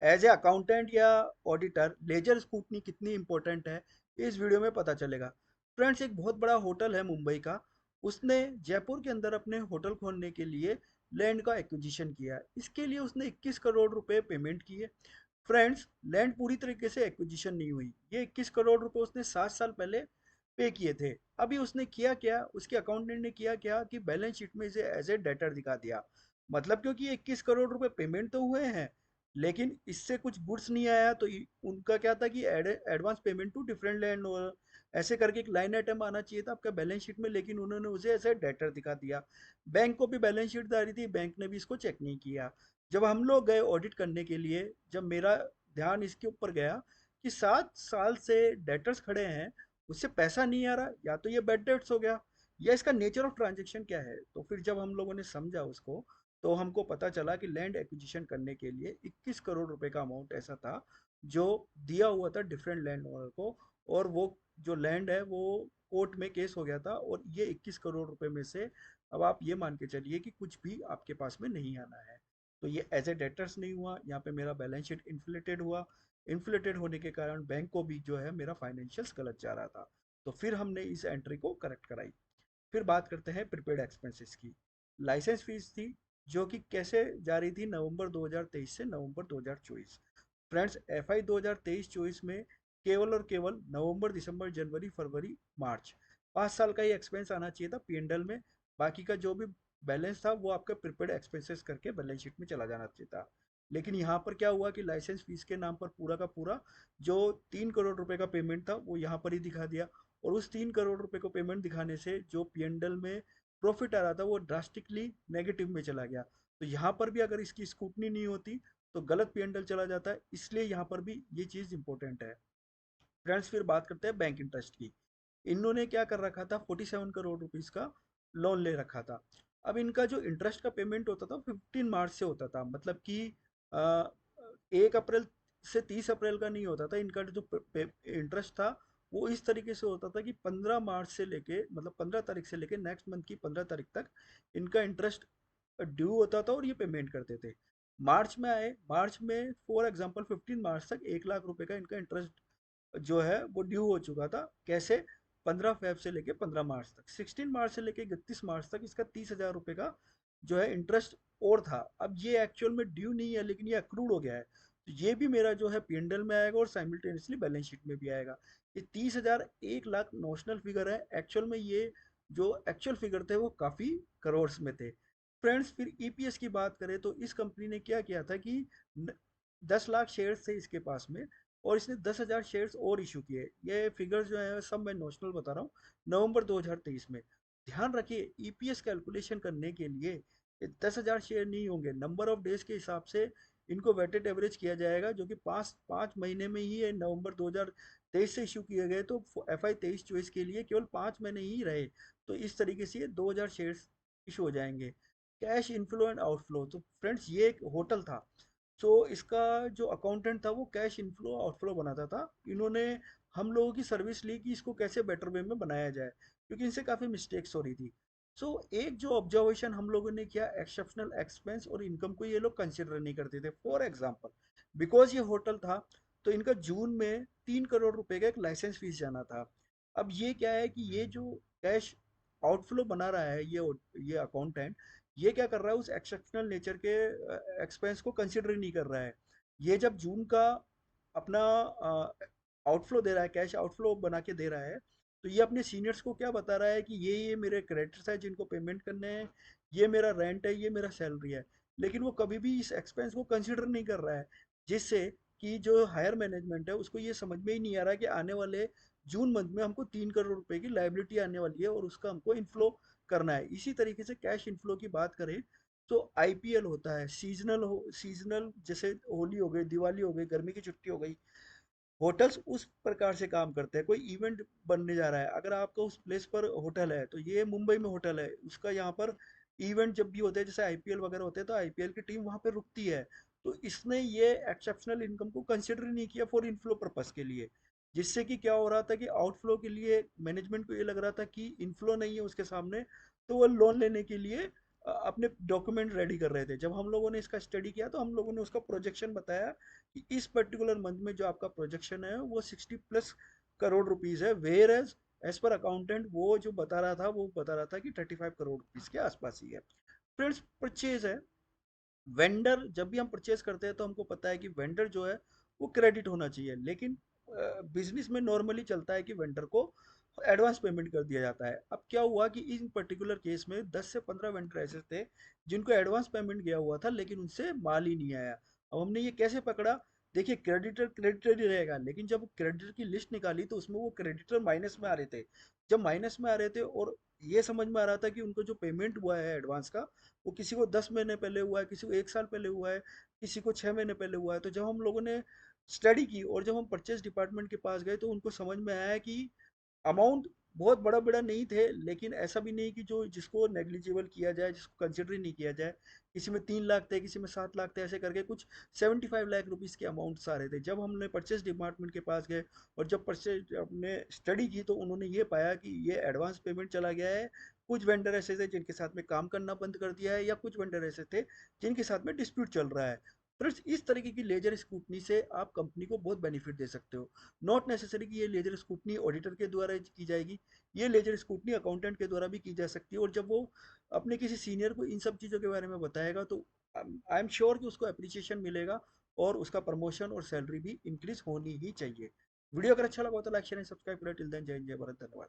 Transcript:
As a accountant या auditor laser scrutiny कितनी important है, इस वीडियो में पता चलेगा। फ्रेंड्स, एक बहुत बड़ा होटल है मुंबई का, उसने जयपुर के अंदर अपने होटल खोलने के लिए लैंड का एक्विजिशन किया। इसके लिए उसने 21 करोड़ रुपए पेमेंट किए। फ्रेंड्स, लैंड पूरी तरीके से एक्विजिशन नहीं हुई, ये 21 करोड़ रुपए उसने 7 साल पहले पे किए थे। अभी उसने किया क्या, उसके अकाउंटेंट ने किया क्या कि बैलेंस शीट में इसे एज ए डेटर दिखा दिया। मतलब क्योंकि 21 करोड़ रुपए पेमेंट तो हुए हैं, लेकिन इससे कुछ गुड्स नहीं आया, तो उनका क्या था कि advance payment to different land और ऐसे करके एक लाइन आइटम आना चाहिए था आपका बैलेंस शीट में, लेकिन उन्होंने उसे ऐसे डेटर दिखा दिया। बैंक को भी बैलेंस शीट डाली थी, बैंक ने भी इसको चेक नहीं किया। जब हम लोग गए ऑडिट करने के लिए, जब मेरा ध्यान इसके ऊपर गया कि 7 साल से डेटर्स खड़े हैं, उससे पैसा नहीं आ रहा, या तो ये बैड डेट्स हो गया या इसका नेचर ऑफ ट्रांजेक्शन क्या है। तो फिर जब हम लोगों ने समझा उसको, तो हमको पता चला कि लैंड एक्विजिशन करने के लिए 21 करोड़ रुपए का अमाउंट ऐसा था जो दिया हुआ था डिफरेंट लैंड ओनर को, और वो जो लैंड है वो कोर्ट में केस हो गया था, और ये 21 करोड़ रुपए में से अब आप ये मान के चलिए कि कुछ भी आपके पास में नहीं आना है। तो ये एज ए डेटर्स नहीं हुआ, यहाँ पे मेरा बैलेंस शीट इन्फ्लेटेड हुआ। इन्फ्लेटेड होने के कारण बैंक को भी जो है मेरा फाइनेंशियल्स गलत जा रहा था। तो फिर हमने इस एंट्री को करेक्ट कराई। फिर बात करते हैं प्रीपेड एक्सपेंसेस की। लाइसेंस फीस थी, जो कि कैसे जा रही थी, नवंबर 2023 से नवंबर 2024। फ्रेंड्स, एफआई 2023-24 में केवल और केवल नवंबर, दिसंबर, जनवरी, फरवरी, मार्च 5 साल का ही एक्सपेंस आना चाहिए था पीएनडल में। बाकी का जो भी बैलेंस था वो आपका प्रीपेड एक्सपेंसेस करके बैलेंस शीट में चला जाना चाहिए था। लेकिन यहाँ पर क्या हुआ कि लाइसेंस फीस के नाम पर पूरा का पूरा जो 3 करोड़ रुपए का पेमेंट था वो यहाँ पर ही दिखा दिया, और उस 3 करोड़ रुपए को पेमेंट दिखाने से जो पीएनडल में प्रॉफिट आ रहा था वो ड्रास्टिकली नेगेटिव में चला गया। तो यहाँ पर भी अगर इसकी स्कूटनी नहीं होती तो गलत पीएनडल चला जाता है, इसलिए यहाँ पर भी ये चीज़ इंपॉर्टेंट है। फ्रेंड्स, फिर बात करते हैं बैंक इंटरेस्ट की। इन्होंने क्या कर रखा था, 47 करोड़ रुपीज़ का लोन ले रखा था। अब इनका जो इंटरेस्ट का पेमेंट होता था 15 मार्च से होता था, मतलब कि 1 अप्रैल से 30 अप्रैल का नहीं होता था। इनका जो इंटरेस्ट था वो इस तरीके से होता था कि 15 मार्च से लेके, मतलब 15 तारीख से लेके नेक्स्ट मंथ की 15 तारीख तक इनका इंटरेस्ट ड्यू होता था और ये पेमेंट करते थे। मार्च में आए, मार्च में फॉर एग्जांपल 15 मार्च तक 1 लाख रुपए का इनका इंटरेस्ट जो है वो ड्यू हो चुका था। कैसे, 15 फेब से लेके 15 मार्च तक, 16 मार्च से लेके 31 मार्च तक इसका 30 हजार रुपये का जो है इंटरेस्ट और था। अब ये एक्चुअल में ड्यू नहीं है, लेकिन ये अक्रूड हो गया है, तो ये भी मेरा जो है पीएनडल में आएगा और साइमल्टेनियसली बैलेंस शीट में भी आएगा। ये 30 हजार 1 लाख नॉशनल फिगर है, एक्चुअल में ये जो एक्चुअल फिगर थे वो काफ़ी करोड़्स में थे। फ्रेंड्स, फिर ईपीएस की बात करें तो इस कंपनी ने क्या किया था कि 10 लाख शेयर्स थे इसके पास में, और इसने 10 हजार शेयर्स और इशू किए। ये फिगर्स जो है सब मैं नॉशनल बता रहा हूँ, नवंबर 2023 में। ध्यान रखिए, ईपीएस कैलकुलेशन करने के लिए 10 हजार शेयर नहीं होंगे, नंबर ऑफ डेज के हिसाब से इनको वेटेड एवरेज किया जाएगा, जो कि 5 महीने में ही है। नवंबर 2023 से इशू किए गए, तो एफ आई 23-24 के लिए केवल 5 महीने ही रहे, तो इस तरीके से ये 2 हजार शेयर्स इशू हो जाएंगे। कैश इनफ्लो एंड आउटफ्लो, तो फ्रेंड्स ये एक होटल था, तो इसका जो अकाउंटेंट था वो कैश इनफ्लो आउटफ्लो बनाता था। इन्होंने हम लोगों की सर्विस ली कि इसको कैसे बेटर वे में बनाया जाए, क्योंकि इनसे काफ़ी मिस्टेक्स हो रही थी। सो एक जो ऑब्जर्वेशन हम लोगों ने किया, एक्सेप्शनल एक्सपेंस और इनकम को ये लोग कंसिडर नहीं करते थे। फॉर एग्जांपल, बिकॉज ये होटल था, तो इनका जून में 3 करोड़ रुपए का एक लाइसेंस फीस जाना था। अब ये क्या है कि ये जो कैश आउटफ्लो बना रहा है ये अकाउंटेंट, ये क्या कर रहा है, उस एक्सेप्शनल नेचर के एक्सपेंस को कंसिडर नहीं कर रहा है। ये जब जून का अपना आउटफ्लो दे रहा है, कैश आउटफ्लो बना के दे रहा है, तो ये अपने सीनियर्स को क्या बता रहा है कि ये मेरे क्रेडिटर्स हैं जिनको पेमेंट करने हैं, ये मेरा रेंट है, ये मेरा सैलरी है। लेकिन वो कभी भी इस एक्सपेंस को कंसिडर नहीं कर रहा है, जिससे कि जो हायर मैनेजमेंट है उसको ये समझ में ही नहीं आ रहा है कि आने वाले जून मंथ में हमको 3 करोड़ रुपए की लाइबिलिटी आने वाली है और उसका हमको इन्फ्लो करना है। इसी तरीके से कैश इन्फ्लो की बात करें तो आईपीएल होता है, सीजनल, जैसे होली हो गई, दिवाली हो गई, गर्मी की छुट्टी हो गई, होटल्स उस प्रकार से काम करते हैं। कोई इवेंट बनने जा रहा है, अगर आपका उस प्लेस पर होटल है, तो ये मुंबई में होटल है, उसका यहाँ पर इवेंट जब भी होते हैं, जैसे आईपीएल वगैरह होते हैं, तो आईपीएल की टीम वहाँ पे रुकती है। तो इसने ये एक्सेप्शनल इनकम को कंसिडर नहीं किया फॉर इनफ्लो पर्पस के लिए, जिससे कि क्या हो रहा था कि आउटफ्लो के लिए मैनेजमेंट को ये लग रहा था कि इनफ्लो नहीं है उसके सामने, तो वो लोन लेने के लिए अपने डॉक्यूमेंट रेडी कर रहे थे। जब हम लोगों ने इसका स्टडी किया तो हम लोगों ने उसका प्रोजेक्शन बताया कि इस पर्टिकुलर मंथ में जो आपका प्रोजेक्शन है वो 60+ करोड़ रुपीज है, वेयर एज पर अकाउंटेंट वो जो बता रहा था वो बता रहा था कि 35 करोड़ रुपीज के आसपास ही है। फ्रेंड्स, परचेज है, वेंडर जब भी हम परचेज करते हैं तो हमको पता है कि वेंडर जो है वो क्रेडिट होना चाहिए, लेकिन बिजनेस में नॉर्मली चलता है कि वेंडर को एडवांस पेमेंट कर दिया जाता है। अब क्या हुआ कि इन पर्टिकुलर केस में 10 से 15 वेंडर ऐसे थे जिनको एडवांस पेमेंट गया हुआ था लेकिन उनसे माल ही नहीं आया। अब हमने ये कैसे पकड़ा? देखिए, क्रेडिटर क्रेडिटर ही रहेगा, लेकिन जब क्रेडिटर की लिस्ट निकाली तो उसमें वो क्रेडिटर माइनस में आ रहे थे। जब माइनस में आ रहे थे और ये समझ में आ रहा था कि उनको जो पेमेंट हुआ है एडवांस का, वो किसी को 10 महीने पहले हुआ है, किसी को 1 साल पहले हुआ है, किसी को 6 महीने पहले हुआ है। तो जब हम लोगों ने स्टडी की और जब हम परचेज डिपार्टमेंट के पास गए तो उनको समझ में आया कि अमाउंट बहुत बड़ा बड़ा नहीं थे, लेकिन ऐसा भी नहीं कि जो जिसको नेग्लिजिबल किया जाए, जिसको कंसिडर ही नहीं किया जाए। किसी में 3 लाख थे, किसी में 7 लाख थे, ऐसे करके कुछ 75 लाख रुपीज़ के अमाउंट्स आ रहे थे। जब हमने परचेज डिपार्टमेंट के पास गए और जब परचेज अपने स्टडी की तो उन्होंने ये पाया कि ये एडवांस पेमेंट चला गया है। कुछ वेंडर ऐसे थे जिनके साथ में काम करना बंद कर दिया है, या कुछ वेंडर ऐसे थे जिनके साथ में डिस्प्यूट चल रहा है। तो इस तरीके की लेजर स्क्रूटनी से आप कंपनी को बहुत बेनिफिट दे सकते हो। नॉट नेसेसरी कि ये लेजर स्क्रूटनी ऑडिटर के द्वारा की जाएगी, ये लेजर स्क्रूटनी अकाउंटेंट के द्वारा भी की जा सकती है। और जब वो अपने किसी सीनियर को इन सब चीज़ों के बारे में बताएगा तो आई एम श्योर कि उसको अप्रिसिएशन मिलेगा और उसका प्रमोशन और सैलरी भी इंक्रीज होनी ही चाहिए। वीडियो अगर अच्छा लगा हो तो लाइक शेयर एंड सब्सक्राइब करें। टिल देन, जय हिंद, जय भारत, धन्यवाद।